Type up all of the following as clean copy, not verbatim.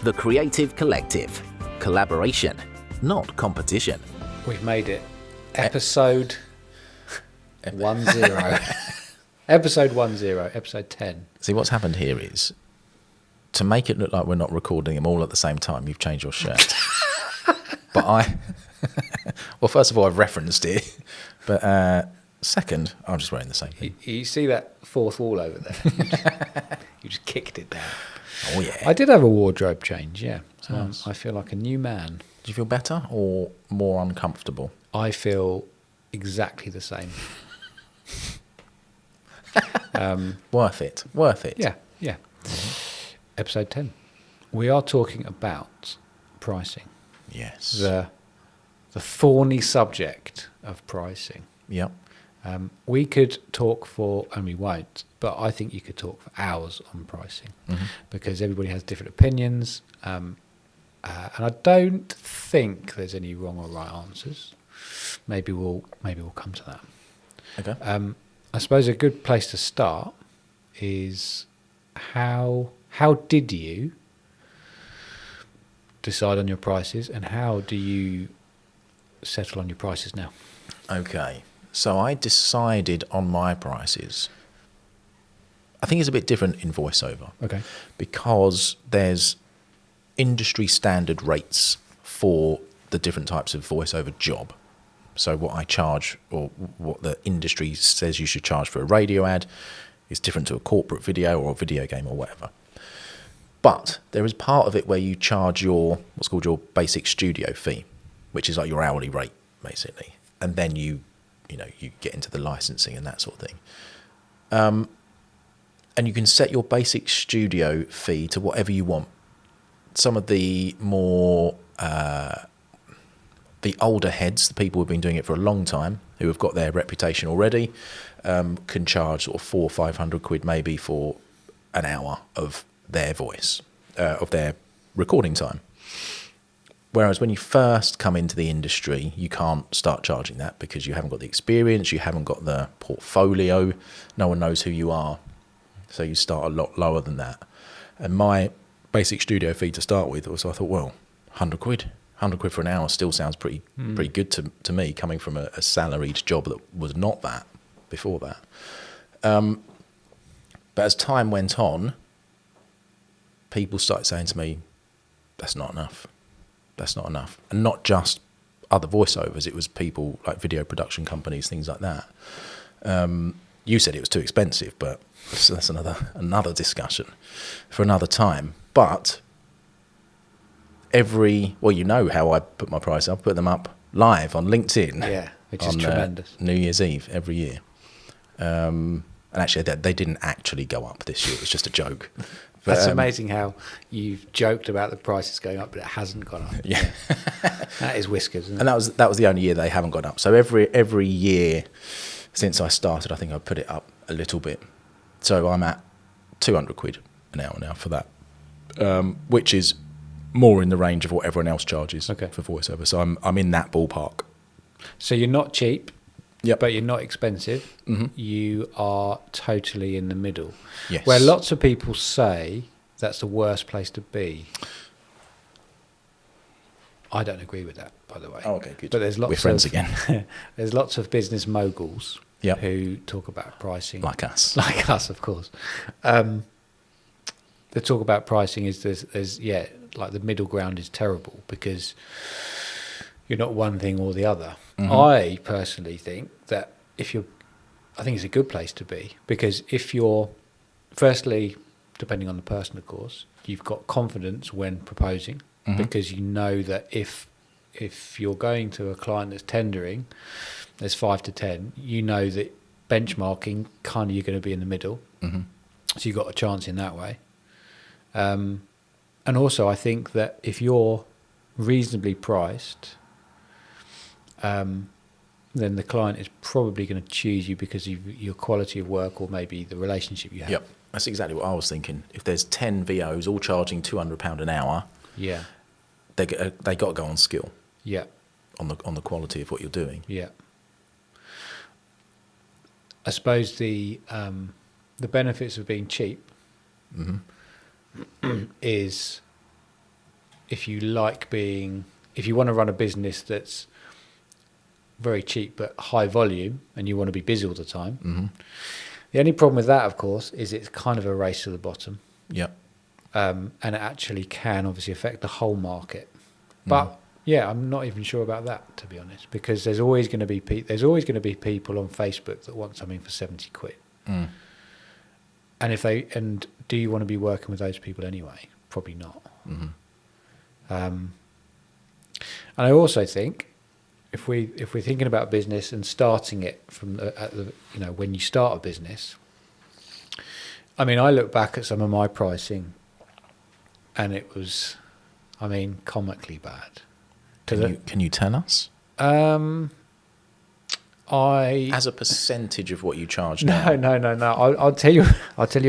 The Creative Collective. Collaboration, not competition. We've made it. Episode 10. Episode 10, episode 10. See, what's happened here is, to make it look like we're not recording them all at the same time, you've changed your shirt. But well, first of all, I've referenced it. But second, I'm just wearing the same thing. You see that fourth wall over there? You just kicked it down. Oh, yeah. I did have a wardrobe change, yeah. So I feel like a new man. Do you feel better or more uncomfortable? I feel exactly the same. Worth it. Worth it. Yeah. Mm-hmm. Episode 10. We are talking about pricing. Yes. The thorny subject of pricing. Yep. We could talk for, and we won't, but I think you could talk for hours on pricing because everybody has different opinions. And I don't think there's any wrong or right answers. Maybe we'll come to that. Okay. I suppose a good place to start is how did you decide on your prices, and how do you settle on your prices now? Okay. So I decided on my prices. I think it's a bit different in voiceover. Okay. Because there's industry standard rates for the different types of voiceover job. So what I charge, or what the industry says you should charge for a radio ad, is different to a corporate video or a video game or whatever. But there is part of it where you charge what's called your basic studio fee, which is like your hourly rate, basically. And then you get into the licensing and that sort of thing. And you can set your basic studio fee to whatever you want. Some of the more, the older heads, the people who've been doing it for a long time, who have got their reputation already, can charge sort of £400 or £500 maybe for an hour of their voice, of their recording time. Whereas when you first come into the industry, you can't start charging that because you haven't got the experience, you haven't got the portfolio, no one knows who you are. So you start a lot lower than that. And my basic studio fee to start with was, I thought, well, £100 for an hour still sounds pretty good to me, coming from a salaried job that was not that before that. But as time went on, people started saying to me, that's not enough. That's not enough. And not just other voiceovers, it was people like video production companies, things like that. You said it was too expensive, but that's another discussion for another time. But you know how I put my price up, put them up live on LinkedIn. Yeah, which is tremendous. New Year's Eve every year. And actually, they didn't actually go up this year. It was just a joke. But, that's amazing how you've joked about the prices going up, but it hasn't gone up. Yeah. That is whiskers, isn't and it? that was the only year they haven't gone up. So every year since I started, I think I put it up a little bit. So I'm at £200 an hour now for that, which is more in the range of what everyone else charges for voiceover. So I'm in that ballpark. So you're not cheap. Yep. But you're not expensive. Mm-hmm. You are totally in the middle. Yes. Where lots of people say that's the worst place to be. I don't agree with that, by the way. Oh, okay, good. But there's lots We're friends again. There's lots of business moguls who talk about pricing. Like us. Like us, of course. The talk about pricing is there's like the middle ground is terrible because you're not one thing or the other. Mm-hmm. I personally think that I think it's a good place to be, because if you're, firstly, depending on the person, of course, you've got confidence when proposing, because you know that if you're going to a client that's tendering, there's 5 to 10, you know that benchmarking, kind of you're going to be in the middle. Mm-hmm. So you've got a chance in that way. And also I think that if you're reasonably priced, then the client is probably going to choose you because of your quality of work or maybe the relationship you have. Yep, that's exactly what I was thinking. If there's 10 VOs all charging £200 an hour, they got to go on skill. Yeah, on the quality of what you're doing. Yeah, I suppose the benefits of being cheap is if you want to run a business that's very cheap but high volume, and you want to be busy all the time. Mm-hmm. The only problem with that, of course, is it's kind of a race to the bottom. Yep. And it actually can obviously affect the whole market. But yeah, I'm not even sure about that, to be honest, because there's always going to be people on Facebook that want something for 70 quid. Mm. And do you want to be working with those people anyway? Probably not. Mm-hmm. And I also think if we're thinking about business and starting it from when you start a business, I mean, I look back at some of my pricing, and it was, I mean, comically bad. Can you tell us? As a percentage of what you charge now? No. I'll tell you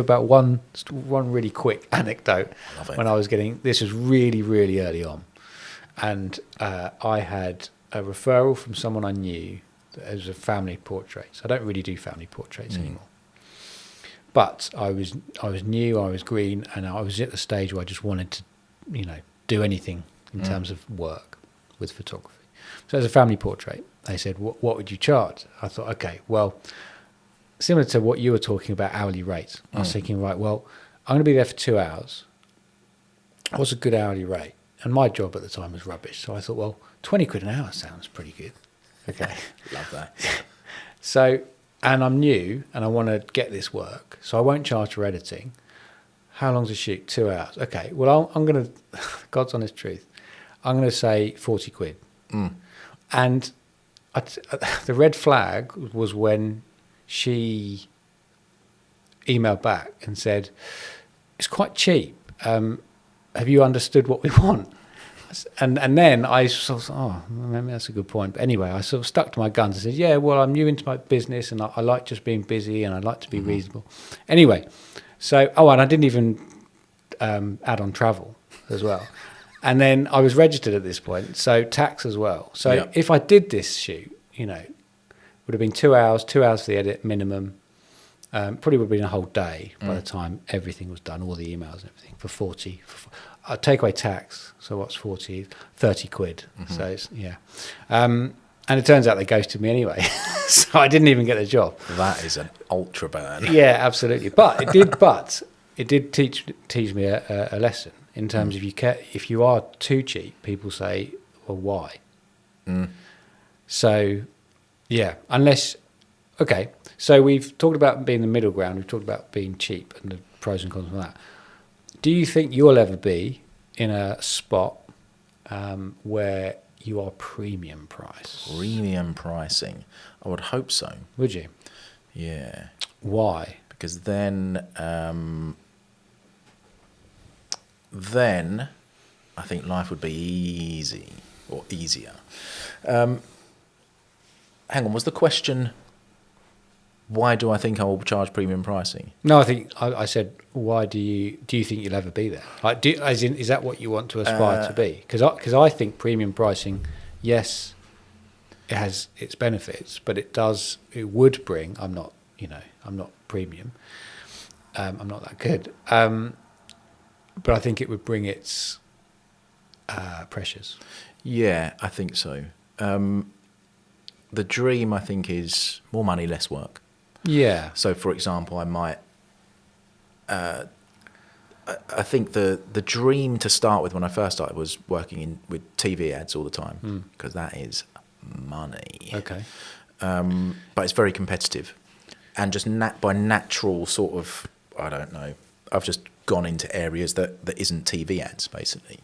about one really quick anecdote. Love it. When I was this was really, really early on, and I had a referral from someone I knew that was a family portrait. So I don't really do family portraits anymore. But I was new, I was green, and I was at the stage where I just wanted to, do anything in terms of work with photography. So as a family portrait, they said, what would you charge? I thought, okay, well, similar to what you were talking about, hourly rates. I was thinking, right, well, I'm going to be there for 2 hours. What's a good hourly rate? And my job at the time was rubbish. So I thought, well, 20 quid an hour sounds pretty good. Okay. Love that. So, and I'm new and I want to get this work. So I won't charge for editing. How long's a shoot? 2 hours. Okay. Well, I'm going to, God's honest truth, I'm going to say 40 quid. And the red flag was when she emailed back and said, it's quite cheap. Have you understood what we want? And then I sort of thought, maybe that's a good point. But anyway, I sort of stuck to my guns and said, yeah, well, I'm new into my business and I like just being busy and I like to be reasonable. Anyway, so, and I didn't even add on travel as well. And then I was registered at this point, so tax as well. So if I did this shoot, it would have been 2 hours, 2 hours for the edit minimum. Probably would have been a whole day by the time everything was done, all the emails and everything, for 40. I'd take away tax, so what's 40? 30 quid. So it's, and it turns out they ghosted me anyway. So I didn't even get the job. That is an ultra burn. Yeah, absolutely. But it did teach me a lesson in terms of if you are too cheap, people say, well, why? So, yeah, so we've talked about being the middle ground. We've talked about being cheap and the pros and cons of that. Do you think you'll ever be in a spot where you are premium price? Premium pricing. I would hope so. Would you? Yeah. Why? Because then I think life would be easy or easier. Hang on, was the question, why do I think I will charge premium pricing? No, I think I said, why do you think you'll ever be there? Like, is that what you want to aspire to be? Because I think premium pricing, yes, it has its benefits, but it would bring. I'm not premium. I'm not that good. But I think it would bring its pressures. Yeah, I think so. The dream, I think, is more money, less work. Yeah. So, for example, I might. I think the dream to start with when I first started was working with TV ads all the time, because that is money. Okay. But it's very competitive, and just by natural sort of, I don't know, I've just gone into areas that isn't TV ads basically.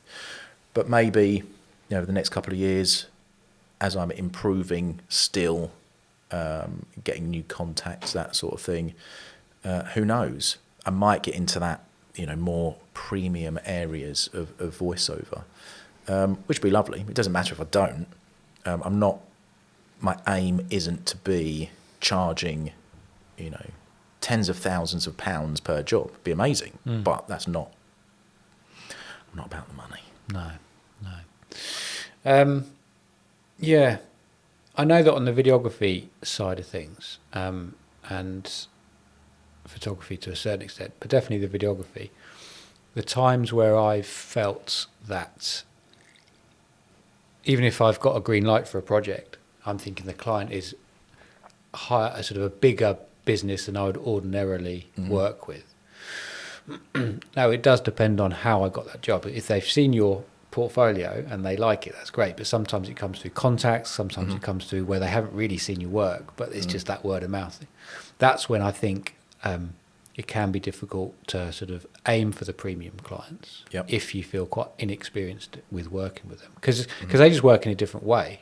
But maybe over the next couple of years, as I'm improving still, getting new contacts, that sort of thing, who knows? I might get into that, more premium areas of voiceover, which would be lovely. It doesn't matter if I don't. My aim isn't to be charging, tens of thousands of pounds per job. It'd be amazing, but that's not. I'm not about the money. No. Yeah, I know that on the videography side of things, and photography to a certain extent, but definitely the videography, the times where I've felt that even if I've got a green light for a project, I'm thinking the client is a sort of a bigger business than I would ordinarily work with. Now, it does depend on how I got that job. If they've seen your portfolio and they like it, that's great. But sometimes it comes through contacts, sometimes it comes through where they haven't really seen your work, but it's just that word of mouth. That's when I think it can be difficult to sort of aim for the premium clients if you feel quite inexperienced with working with them. Because they just work in a different way,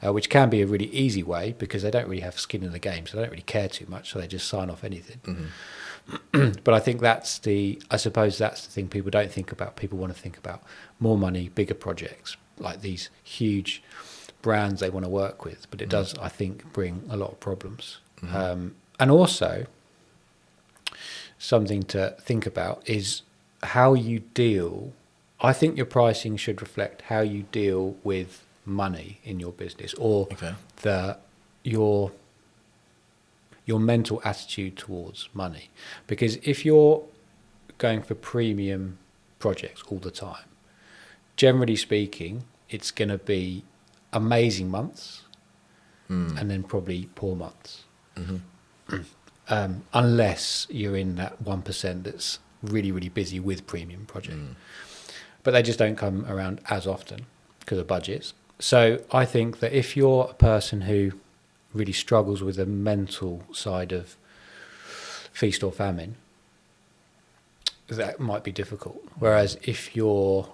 which can be a really easy way because they don't really have skin in the game, so they don't really care too much, so they just sign off anything. But I think I suppose that's the thing people don't think about. People want to think about more money, bigger projects, like these huge brands they want to work with. But it does, I think, bring a lot of problems. And also, something to think about is how you deal. I think your pricing should reflect how you deal with money in your business, or your mental attitude towards money. Because if you're going for premium projects all the time, generally speaking, it's going to be amazing months and then probably poor months. Unless you're in that 1% that's really, really busy with premium projects. But they just don't come around as often because of budgets. So I think that if you're a person who really struggles with the mental side of feast or famine, that might be difficult. Whereas if you're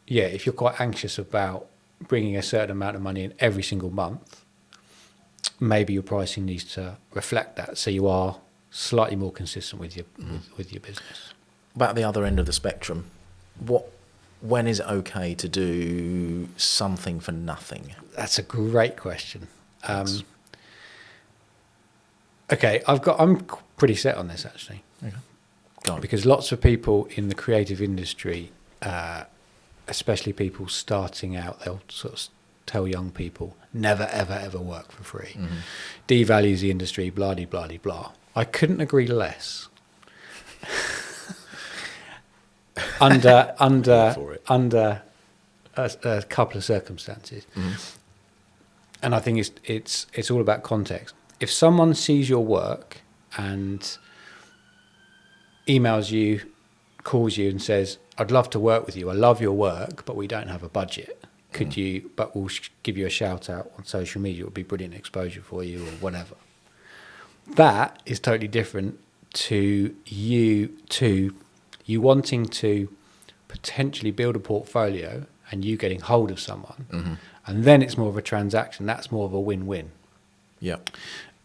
quite anxious about bringing a certain amount of money in every single month, maybe your pricing needs to reflect that, so you are slightly more consistent with your with your business. About the other end of the spectrum, when is it okay to do something for nothing? That's a great question. Okay, I'm pretty set on this actually. Okay. Go on. Because lots of people in the creative industry, especially people starting out, they'll sort of tell young people, never, ever, ever work for free. Devalues the industry, blah, de, blah, de, blah. I couldn't agree less. under a couple of circumstances. And I think it's all about context. If someone sees your work and emails you, calls you and says, I'd love to work with you, I love your work, but we don't have a budget. Could you, but we'll give you a shout out on social media, it would be brilliant exposure for you or whatever. That is totally different to you wanting to potentially build a portfolio and you getting hold of someone. And then it's more of a transaction. That's more of a win-win. Yeah.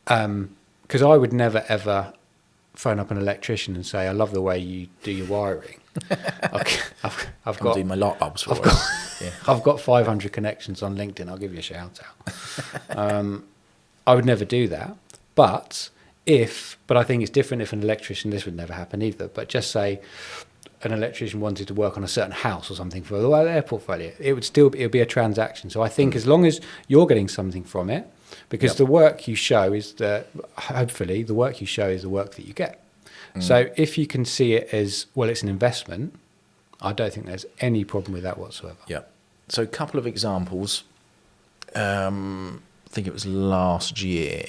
Because I would never, ever phone up an electrician and say, I love the way you do your wiring. I've got do my light bulbs for us. I've got 500 connections on LinkedIn. I'll give you a shout out. I would never do that. But I think it's different if an electrician, this would never happen either, but just say an electrician wanted to work on a certain house or something for their portfolio, it would be a transaction. So I think as long as you're getting something from it, because the work you show is hopefully the work you show is the work that you get. So if you can see it as, well, it's an investment, I don't think there's any problem with that whatsoever. Yeah. So a couple of examples. I think it was last year,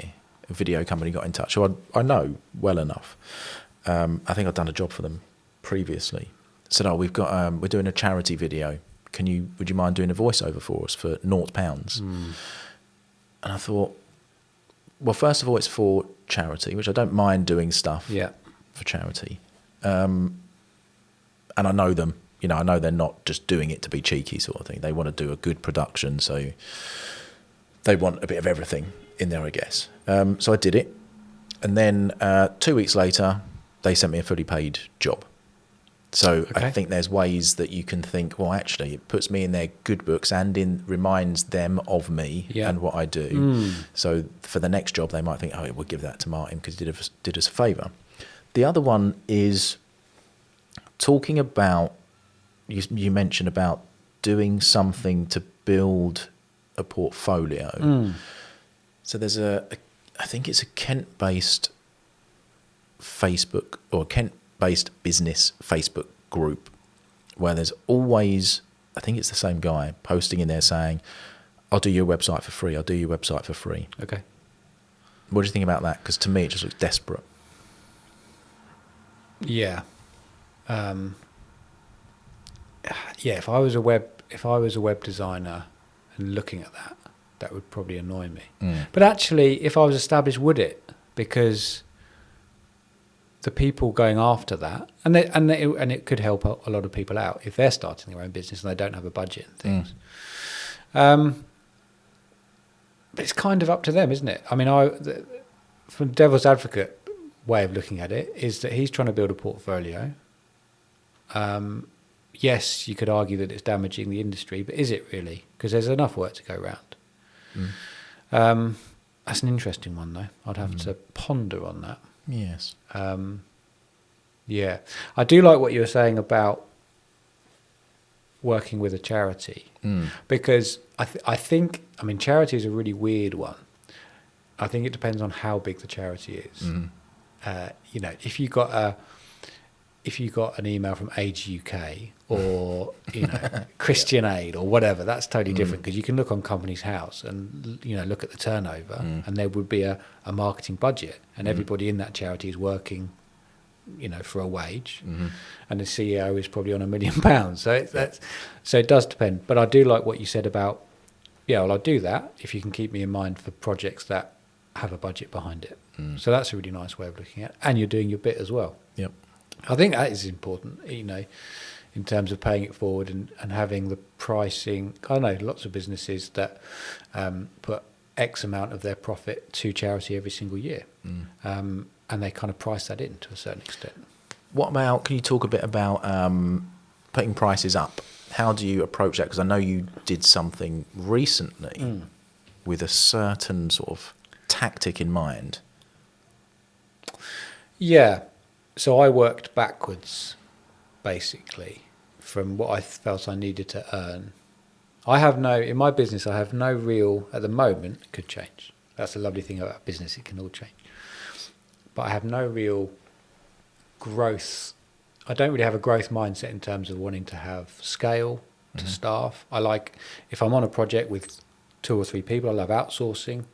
a video company got in touch, who I know well enough. I think I'd done a job for them previously. Said, we've got we're doing a charity video. Would you mind doing a voiceover for us for £0? And I thought, well, first of all, it's for charity, which I don't mind doing stuff for charity. And I know them. I know they're not just doing it to be cheeky sort of thing. They want to do a good production, so they want a bit of everything in there, I guess. So I did it. And then 2 weeks later, they sent me a fully paid job. So I think there's ways that you can think, well, actually, it puts me in their good books and reminds them of me and what I do. So for the next job, they might think, we'll give that to Martin because he did us a favour. The other one is talking about, you mentioned about doing something to build a portfolio. So there's I think it's a Kent-based Facebook or Kent-based project-based business Facebook group where there's always, I think it's the same guy, posting in there saying, I'll do your website for free, I'll do your website for free. Okay. What do you think about that? Because to me, it just looks desperate. Yeah. Yeah, if I was a web designer and looking at that, that would probably annoy me. But actually, if I was established, would it? Because the people going after that, and it could help a lot of people out if they're starting their own business and they don't have a budget and things. But it's kind of up to them, isn't it? I mean, from devil's advocate way of looking at it is that he's trying to build a portfolio. Yes, you could argue that it's damaging the industry, but is it really? Because there's enough work to go around. That's an interesting one, though. I'd have to ponder on that. Yes. Yeah. I do like what you were saying about working with a charity, because I think, charity is a really weird one. I think it depends on how big the charity is. If you got an email from Age UK or Christian Aid or whatever, that's totally different, because you can look on Companies House and look at the turnover, and there would be a marketing budget, and everybody in that charity is working for a wage, and the CEO is probably on £1 million. So it does depend. But I do like what you said about, I'll do that if you can keep me in mind for projects that have a budget behind it. So that's a really nice way of looking at it. And you're doing your bit as well. Yep. I think that is important, in terms of paying it forward and having the pricing. I know lots of businesses that put X amount of their profit to charity every single year. And they kind of price that in to a certain extent. What about, can you talk a bit about putting prices up? How do you approach that? Because I know you did something recently with a certain sort of tactic in mind. Yeah. So I worked backwards, basically, from what I felt I needed to earn. In my business, I have no real, at the moment, it could change. That's the lovely thing about business, it can all change. But I have no real growth. I don't really have a growth mindset in terms of wanting to have scale to staff. I like, if I'm on a project with 2 or 3 people, I love outsourcing,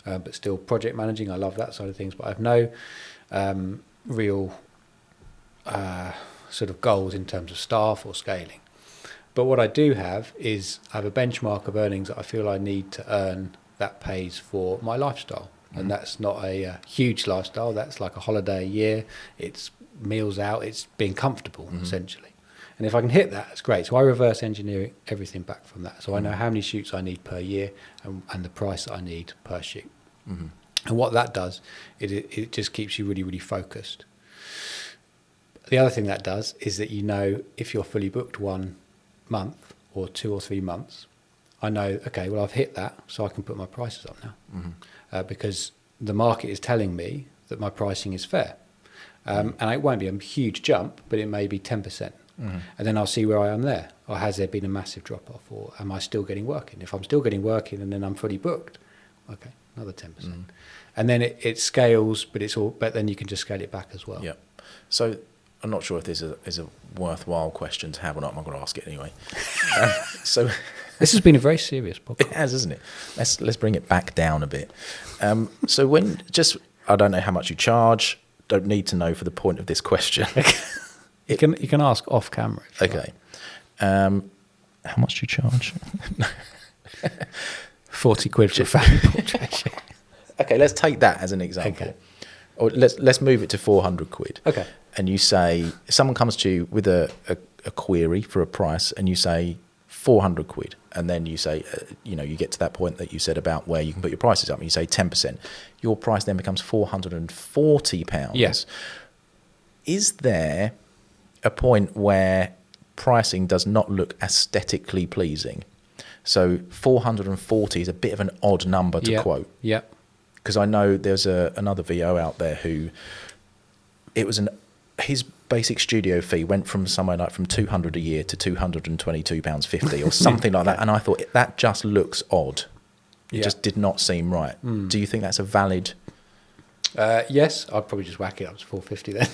but still project managing, I love that side of things. But I have no real sort of goals in terms of staff or scaling. But what I do have is I have a benchmark of earnings that I feel I need to earn that pays for my lifestyle. And that's not a huge lifestyle. That's like a holiday a year. It's meals out. It's being comfortable, essentially. And if I can hit that, that's great. So I reverse engineer everything back from that. So I know how many shoots I need per year and the price that I need per shoot. And what that does, it just keeps you really, really focused. The other thing that does is that if you're fully booked 1 month or 2 or 3 months, I know, okay, well, I've hit that, so I can put my prices up now. Because the market is telling me that my pricing is fair. And it won't be a huge jump, but it may be 10%. And then I'll see where I am there. Or has there been a massive drop-off? Or am I still getting work in? If I'm still getting work in and then I'm fully booked, okay, another 10%. And then it scales, but then you can just scale it back as well. Yeah. So I'm not sure if this is a worthwhile question to have or not. I'm going to ask it anyway. So this has been a very serious podcast. It has, isn't it? Let's bring it back down a bit. So I don't know how much you charge. Don't need to know for the point of this question. You can ask off camera. Okay. How much do you charge? 40 quid for a family portrait. Okay, let's take that as an example. Okay. Or let's move it to 400 quid. Okay. And you say, someone comes to you with a query for a price, and you say 400 quid. And then you say, you get to that point that you said about where you can put your prices up, and you say 10%. Your price then becomes £440. Yes. Is there a point where pricing does not look aesthetically pleasing? So 440 is a bit of an odd number to quote. Yeah. Because I know there's another VO out there who, his basic studio fee went from somewhere like from £200 a year to £222.50 or something like that. And I thought that just looks odd. It just did not seem right. Do you think that's a valid? Yes, I'd probably just whack it up to 450 then.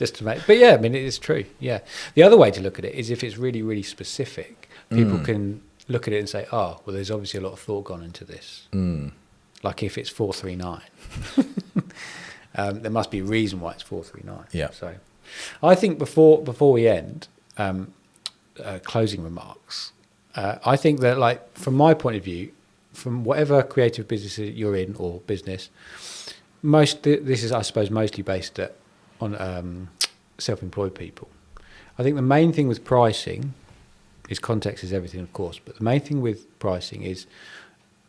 just to make. But yeah, I mean, it is true. Yeah. The other way to look at it is if it's really, really specific, people can look at it and say, oh, well, there's obviously a lot of thought gone into this. Like if it's 439, there must be a reason why it's 439. Yeah. So I think before we end, closing remarks, I think that, like, from my point of view, from whatever creative business you're in or business, this is, I suppose, mostly based on self-employed people. I think the main thing with pricing is context is everything, of course, but the main thing with pricing is,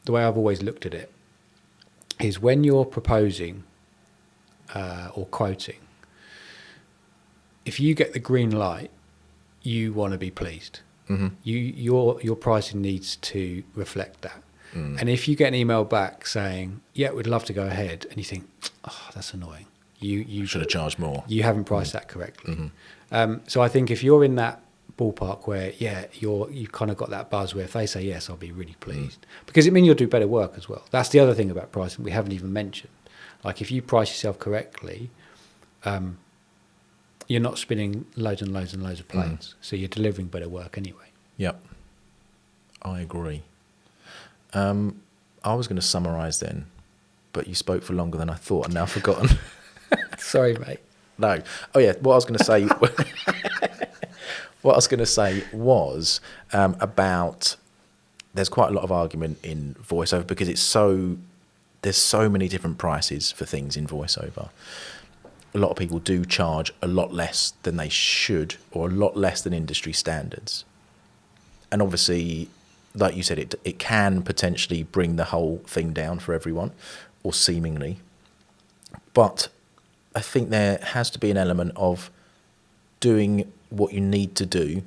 the way I've always looked at it, is when you're proposing or quoting, if you get the green light, you want to be pleased. Your pricing needs to reflect that. And if you get an email back saying, yeah, we'd love to go ahead, and you think, oh, that's annoying, you should have charged more, you haven't priced that correctly. So I think if you're in that ballpark where, yeah, you've kind of got that buzz where if they say yes, I'll be really pleased, because it means you'll do better work as well. That's the other thing about pricing we haven't even mentioned. Like, if you price yourself correctly, you're not spinning loads and loads and loads of plates, so you're delivering better work anyway. Yep, I agree. I was going to summarise then, but you spoke for longer than I thought, and now I've forgotten. Sorry, mate. No. Oh yeah, what I was going to say. What I was going to say was about, there's quite a lot of argument in voiceover because there's so many different prices for things in voiceover. A lot of people do charge a lot less than they should, or a lot less than industry standards. And obviously, like you said, it can potentially bring the whole thing down for everyone, or seemingly. But I think there has to be an element of doing what you need to do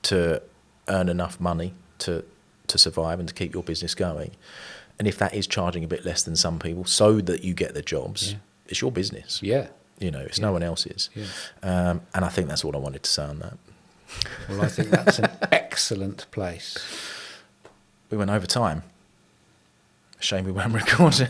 to earn enough money to survive and to keep your business going. And if that is charging a bit less than some people so that you get the jobs, it's your business. Yeah. You know, it's no one else's. Yeah. And I think that's all I wanted to say on that. Well, I think that's an excellent place. We went over time. Shame we weren't recording.